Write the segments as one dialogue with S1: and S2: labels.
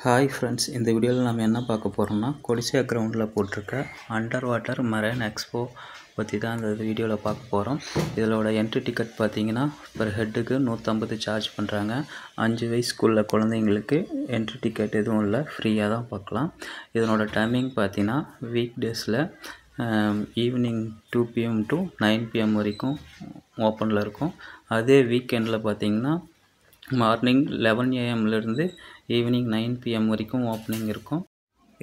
S1: Hi friends, இந்த வீடியோவில் நம்ம என்ன பார்க்க போகிறோம்னா கொடிசியா கிரவுண்டில் போட்டிருக்க அண்டர் வாட்டர் மெரைன் எக்ஸ்போ பற்றி தான் இந்த வீடியோவில் பார்க்க போகிறோம். இதோட என்ட்ரி டிக்கெட் பார்த்தீங்கன்னா பர் ஹெட்டுக்கு 150 சார்ஜ் பண்ணுறாங்க. 5 வயசுக்குள்ள குழந்தைங்களுக்கு என்ட்ரி டிக்கெட் எதுவும் இல்லை, ஃப்ரீயாக தான் பார்க்கலாம். இதனோட டைமிங் பார்த்தீங்கன்னா வீக் டேஸில் ஈவினிங் 2 PM to 9 PM வரைக்கும் ஓப்பனில் இருக்கும். அதே வீக்கெண்டில் பார்த்தீங்கன்னா மார்னிங் 11 AM ஈவினிங் 9 PM வரைக்கும் ஓப்பனிங் இருக்கும்.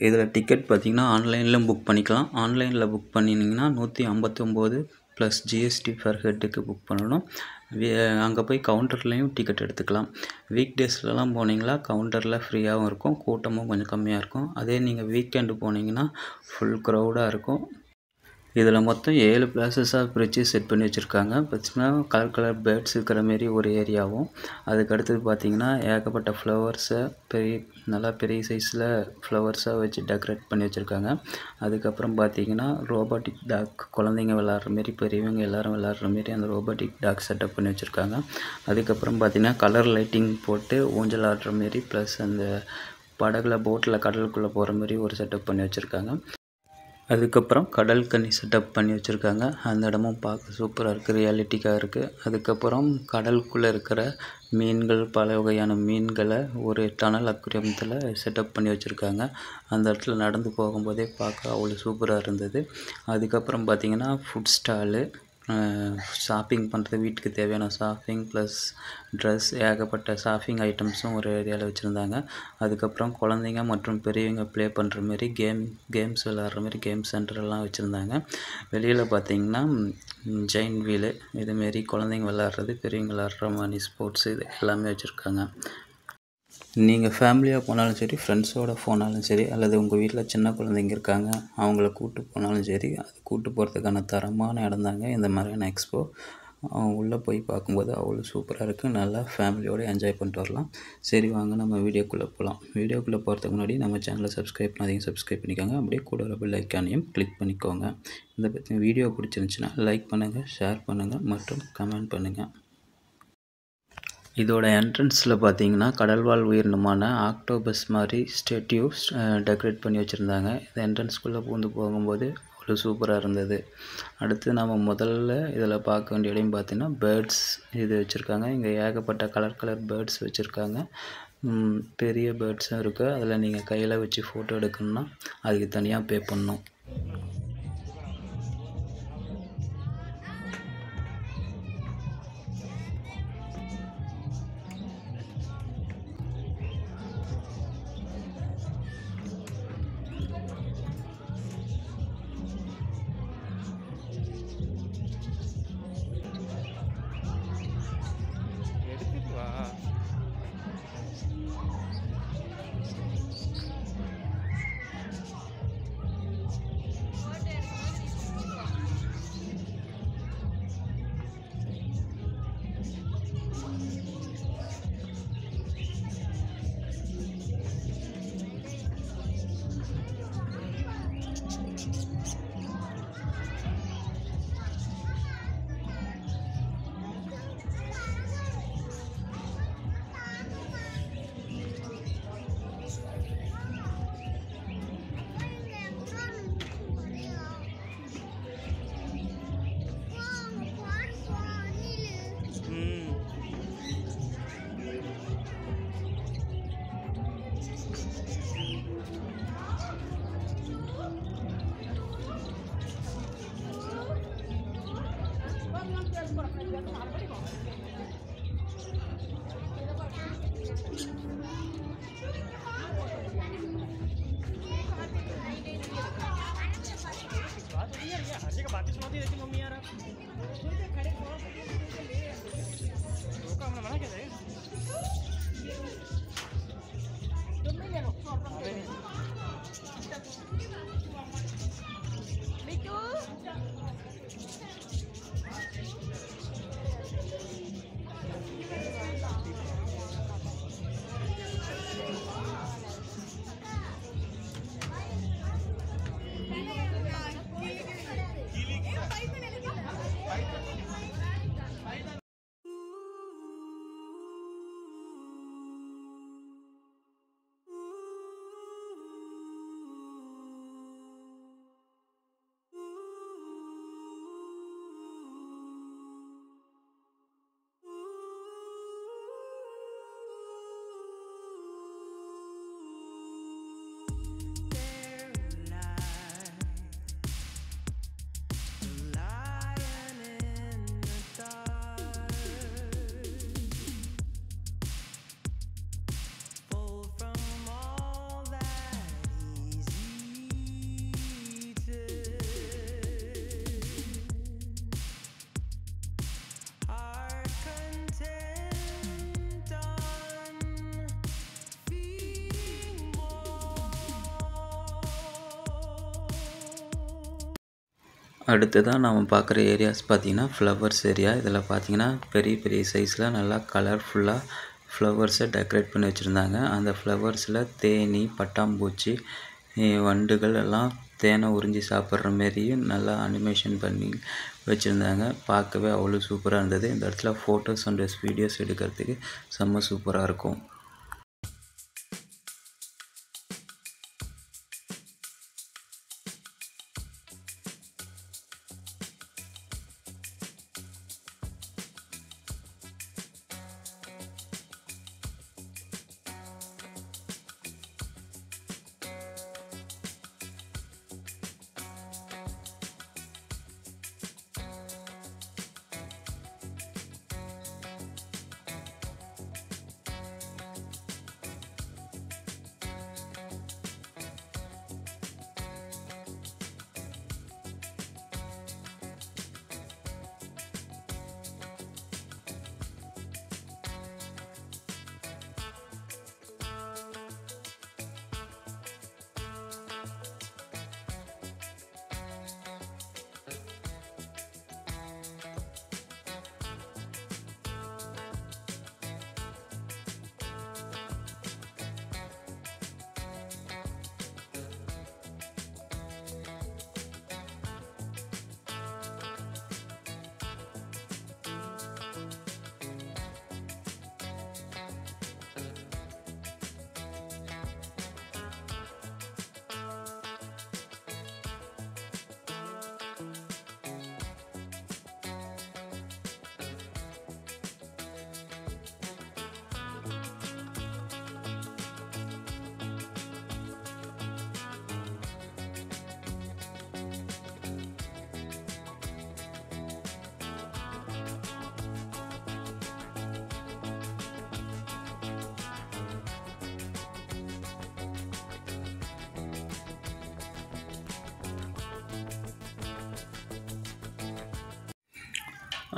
S1: இதில் டிக்கெட் பார்த்திங்கன்னா ஆன்லைனில் புக் பண்ணிக்கலாம். ஆன்லைனில் புக் பண்ணினீங்கன்னா 159 ப்ளஸ் GST பர் ஹெட்டுக்கு புக் பண்ணணும். அங்கே போய் கவுண்டர்லேயும் டிக்கெட் எடுத்துக்கலாம். வீக் டேஸ்லலாம் போனீங்களா கவுண்டரில் ஃப்ரீயாகவும் இருக்கும், கூட்டமும் கொஞ்சம் கம்மியாக இருக்கும். அதே நீங்கள் வீக்கெண்டு போனீங்கன்னா ஃபுல் க்ரௌடாக இருக்கும். இதில் மொத்தம் 7 பிளேசஸாக பிரித்து செட் பண்ணி வச்சுருக்காங்க. பார்த்தீங்கன்னா கலர் பேர்ட்ஸ் இருக்கிற மாரி ஒரு ஏரியாவும், அதுக்கு அடுத்தது பார்த்திங்கன்னா ஏகப்பட்ட ஃப்ளவர்ஸை நல்லா பெரிய சைஸில் ஃப்ளவர்ஸாக வச்சு டெக்கரேட் பண்ணி வச்சுருக்காங்க. அதுக்கப்புறம் பார்த்திங்கன்னா ரோபோட்டிக் டாக், குழந்தைங்க விளாட்ற மாரி பெரியவங்க எல்லோரும் விளாட்ற மாரி அந்த ரோபோட்டிக் டாக் செட்டப் பண்ணி வச்சுருக்காங்க. அதுக்கப்புறம் பார்த்திங்கன்னா கலர் லைட்டிங் போட்டு ஊஞ்சல் ஆடுற மாரி ப்ளஸ் அந்த படகுல போட்டில் கடலுக்குள்ளே போகிற மாதிரி ஒரு செட்டப் பண்ணி வச்சுருக்காங்க. அதுக்கப்புறம் கடல் கன்னி செட்டப் பண்ணி வச்சுருக்காங்க. அந்த இடமும் பார்க்க சூப்பராக இருக்குது, ரியாலிட்டிக்காக இருக்குது. அதுக்கப்புறம் கடலுக்குள்ளே இருக்கிற மீன்கள், பல வகையான மீன்களை ஒரு டனல் அக்வேரியத்தில் செட்டப் பண்ணி வச்சுருக்காங்க. அந்த இடத்துல நடந்து போகும்போதே பார்க்க அவ்வளோ சூப்பராக இருந்தது. அதுக்கப்புறம் பார்த்திங்கன்னா ஃபுட் ஸ்டாலு, ஷாப்பிங் பண்ணுறது, வீட்டுக்கு தேவையான ஷாப்பிங் ப்ளஸ் ட்ரெஸ், ஏகப்பட்ட ஷாப்பிங் ஐட்டம்ஸும் ஒரு ஏரியாவில் வச்சுருந்தாங்க. அதுக்கப்புறம் குழந்தைங்க மற்றும் பெரியவங்க ப்ளே பண்ணுற மாரி கேம்ஸ் விளாட்ற மாதிரி கேம் சென்டரெல்லாம் வச்சுருந்தாங்க. வெளியில் பார்த்திங்கன்னா ஜெயின் வீலு, இதுமாரி குழந்தைங்க விளாட்றது, பெரியவங்க விளாட்ற மாதிரி ஸ்போர்ட்ஸு இது எல்லாமே வச்சுருக்காங்க. நீங்கள் ஃபேமிலியாக போனாலும் சரி, ஃப்ரெண்ட்ஸோடு போனாலும் சரி, அல்லது உங்கள் வீட்டில் சின்ன குழந்தைங்க இருக்காங்க அவங்கள கூப்பிட்டு போனாலும் சரி, அது கூப்பிட்டு போகிறதுக்கான தரமான இடம் தாங்க இந்த மெரைன் எக்ஸ்போ. உள்ளே போய் பார்க்கும்போது அவ்வளோ சூப்பராக இருக்குது. நல்லா ஃபேமிலியோடு என்ஜாய் பண்ணிட்டு வரலாம். சரி வாங்க நம்ம வீடியோக்குள்ளே போகலாம். வீடியோக்குள்ளே போகிறதுக்கு முன்னாடி நம்ம சேனலை சப்ஸ்கிரைப் பண்ணாதீங்க, சப்ஸ்கிரைப் பண்ணிக்கோங்க. அப்படியே கூட ஒரு பெல் ஐக்கானையும் கிளிக் பண்ணிக்கோங்க. இந்த பற்றி வீடியோ பிடிச்சிருந்துச்சுன்னா லைக் பண்ணுங்கள், ஷேர் பண்ணுங்கள் மற்றும் கமெண்ட் பண்ணுங்கள். இதோட என்ட்ரன்ஸில் பார்த்தீங்கன்னா கடல்வாழ் உயிரினமான ஆக்டோபஸ் மாதிரி ஸ்டேட்யூஸ் டெக்கரேட் பண்ணி வச்சுருந்தாங்க. இந்த என்ட்ரன்ஸ்குள்ளே பூந்து போகும்போது அவ்வளோ சூப்பராக இருந்தது. அடுத்து நம்ம முதல்ல இதில் பார்க்க வேண்டிய இடம் பார்த்திங்கன்னா பேர்ட்ஸ் இது வச்சுருக்காங்க. இங்கே ஏகப்பட்ட கலர் பேர்ட்ஸ் வச்சுருக்காங்க. பெரிய பேர்ட்ஸும் இருக்குது. அதில் நீங்கள் கையில் வச்சு ஃபோட்டோ எடுக்கணுன்னா அதுக்கு தனியாக பே பண்ணணும். அடுத்ததாக நம்ம பார்க்குற ஏரியாஸ் பார்த்திங்கன்னா ஃப்ளவர்ஸ் ஏரியா. இதில் பார்த்திங்கன்னா பெரிய பெரிய சைஸில் நல்லா கலர்ஃபுல்லாக ஃப்ளவர்ஸை டெக்கரேட் பண்ணி வச்சுருந்தாங்க. அந்த ஃப்ளவர்ஸில் தேனி, பட்டாம்பூச்சி, வண்டுகள் எல்லாம் தேனை உறிஞ்சி சாப்பிட்ற மாரியும் நல்லா அனிமேஷன் பண்ணி வச்சுருந்தாங்க. பார்க்கவே அவ்வளோ சூப்பராக இருந்தது. இந்த இடத்துல ஃபோட்டோஸ் அண்ட் வீடியோஸ் எடுக்கிறதுக்கு செம்ம சூப்பராக இருக்கும்.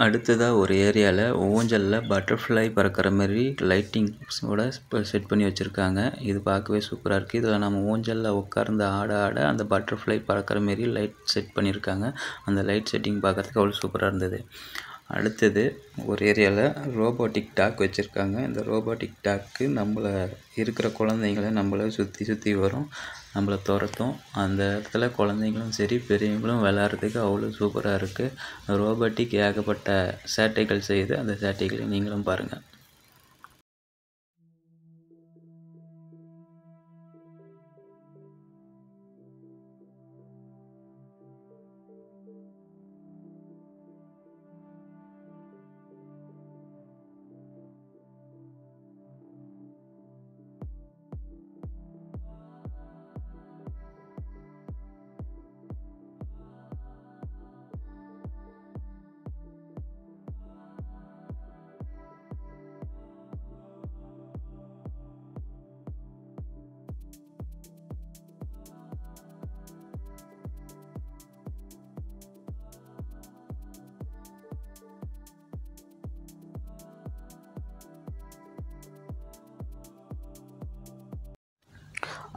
S1: அடுத்ததாக ஒரு ஏரியாவில் ஊஞ்சலில் பட்டர்ஃப்ளை பறக்கிற மாதிரி லைட்டிங்ஸோட செட் பண்ணி வச்சுருக்காங்க. இது பார்க்கவே சூப்பராக இருக்குது. இதில் நம்ம ஊஞ்சலில் உட்கார்ந்து ஆட ஆட அந்த பட்டர்ஃப்ளை பறக்கிற மாரி லைட் செட் பண்ணியிருக்காங்க. அந்த லைட் செட்டிங் பார்க்குறதுக்கு அவ்வளோ சூப்பராக இருந்தது. அடுத்தது ஒரு ஏரியாவில் ரோபோட்டிக் டாக் வச்சுருக்காங்க. இந்த ரோபோட்டிக் டாக்கு நம்மளை இருக்கிற குழந்தைங்கள நம்மளை சுற்றி சுற்றி வரும், நம்மளை துரத்தும். அந்த இடத்துல குழந்தைங்களும் சரி பெரியவங்களும் விளையாடுறதுக்கு அவ்வளோ சூப்பராக இருக்குது. ரோபோட்டிக் ஏகப்பட்ட சேட்டைகள் செய்யுது. அந்த சேட்டைகளை நீங்களும் பாருங்கள்.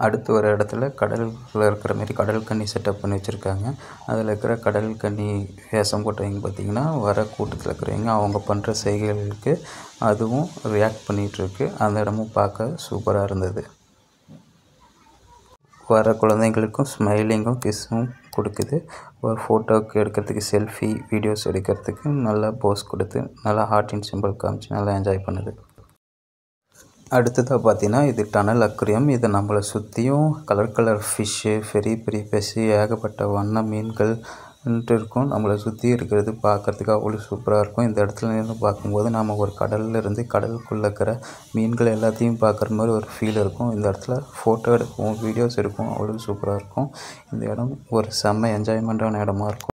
S1: அடுத்து ஒரு இடத்துல கடலில் இருக்கிற மாரி கடல் கன்னி செட்டப் பண்ணி வச்சுருக்காங்க. அதில் இருக்கிற கடல் கன்னி வேஷம் போட்டவங்க பார்த்திங்கன்னா வர கூட்டத்தில் இருக்கிறவங்க அவங்க பண்ணுற செய்கைகளுக்கு அதுவும் ரியாக்ட் பண்ணிகிட்ருக்கு. அந்த இடமும் பார்க்க சூப்பராக இருந்தது. வர குழந்தைங்களுக்கும் ஸ்மைலிங்கும் கிஸ்ஸும் கொடுக்குது. ஒரு ஃபோட்டோவுக்கு எடுக்கிறதுக்கு செல்ஃபி வீடியோஸ் எடுக்கிறதுக்கு நல்லா போஸ் கொடுத்து நல்லா ஹார்ட்டின் சிம்பிள் காமிச்சு நல்லா என்ஜாய் பண்ணுது. அடுத்ததாக பார்த்தீங்கன்னா இது டனல் அக்வேரியம். இது நம்மளை சுற்றியும் கலர் கலர் ஃபிஷ்ஷு, பெரிய பெரிய ஃபிஷ்ஷு, ஏகப்பட்ட வண்ண மீன்கள் இருக்கும். நம்மளை சுற்றி இருக்கிறது பார்க்குறதுக்கு அவ்வளோ சூப்பராக இருக்கும். இந்த இடத்துல நின்று பார்க்கும்போது நம்ம ஒரு கடலில் இருந்து கடலுக்குள்ளே இருக்கிற மீன்கள் எல்லாத்தையும் பார்க்குற மாதிரி ஒரு ஃபீல் இருக்கும். இந்த இடத்துல ஃபோட்டோ எடுப்போம், வீடியோஸ் எடுப்போம், அவ்வளோ சூப்பராக இருக்கும். இந்த இடம் ஒரு செம்ம என்ஜாய்மெண்ட்டான இடமா இருக்கும்.